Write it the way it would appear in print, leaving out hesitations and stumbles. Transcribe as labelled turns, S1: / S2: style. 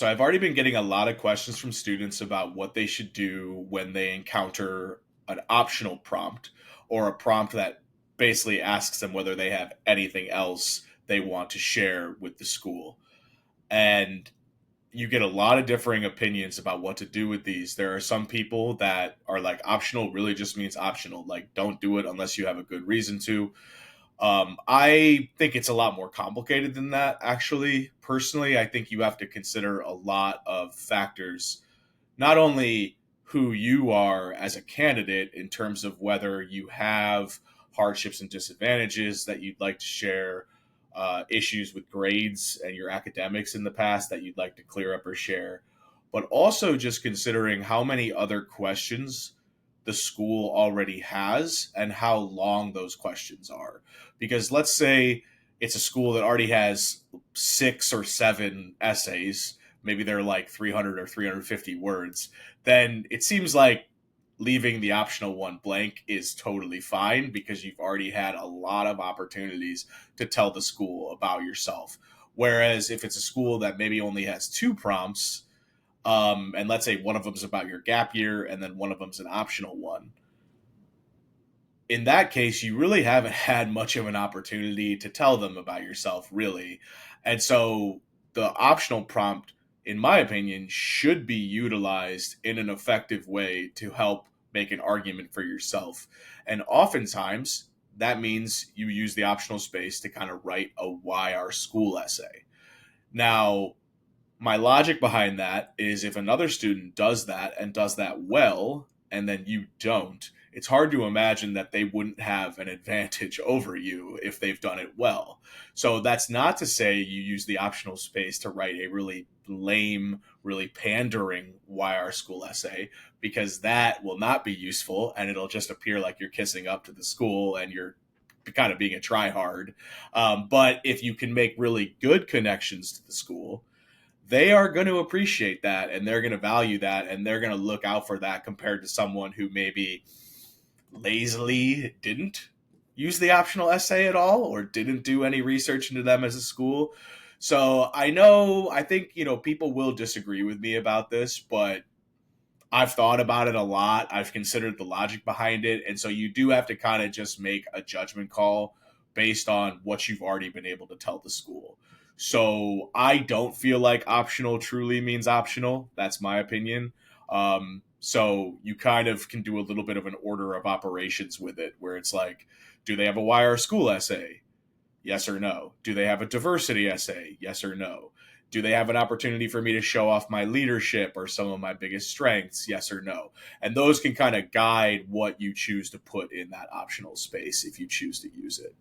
S1: So I've already been getting a lot of questions from students about what they should do when they encounter an optional prompt or a prompt that basically asks them whether they have anything else they want to share with the school. And you get a lot of differing opinions about what to do with these. There are some people that are like optional really just means optional, like don't do it unless you have a good reason to. I think it's a lot more complicated than that, actually. Personally, I think you have to consider a lot of factors, not only who you are as a candidate in terms of whether you have hardships and disadvantages that you'd like to share, issues with grades and your academics in the past that you'd like to clear up or share, but also just considering how many other questions the school already has and how long those questions are. Because let's say it's a school that already has 6 or 7 essays, maybe they're like 300 or 350 words, then it seems like leaving the optional one blank is totally fine because you've already had a lot of opportunities to tell the school about yourself. Whereas if it's a school that maybe only has 2 prompts, and let's say one of them's about your gap year and then one of them's an optional one, in that case, you really haven't had much of an opportunity to tell them about yourself, really. And so the optional prompt, in my opinion, should be utilized in an effective way to help make an argument for yourself. And oftentimes, that means you use the optional space to kind of write a why our school essay. Now, my logic behind that is if another student does that and does that well, and then you don't, it's hard to imagine that they wouldn't have an advantage over you if they've done it well. So that's not to say you use the optional space to write a really lame, really pandering why our school essay, because that will not be useful and it'll just appear like you're kissing up to the school and you're kind of being a tryhard. But if you can make really good connections to the school, they are going to appreciate that and they're going to value that and they're going to look out for that compared to someone who maybe lazily didn't use the optional essay at all or didn't do any research into them as a school. So I think, people will disagree with me about this, but I've thought about it a lot. I've considered the logic behind it. And so you do have to kind of just make a judgment call based on what you've already been able to tell the school. So I don't feel like optional truly means optional. That's my opinion. So you kind of can do a little bit of an order of operations with it where it's like, do they have a why our school essay? Yes or no. Do they have a diversity essay? Yes or no. Do they have an opportunity for me to show off my leadership or some of my biggest strengths? Yes or no. And those can kind of guide what you choose to put in that optional space if you choose to use it.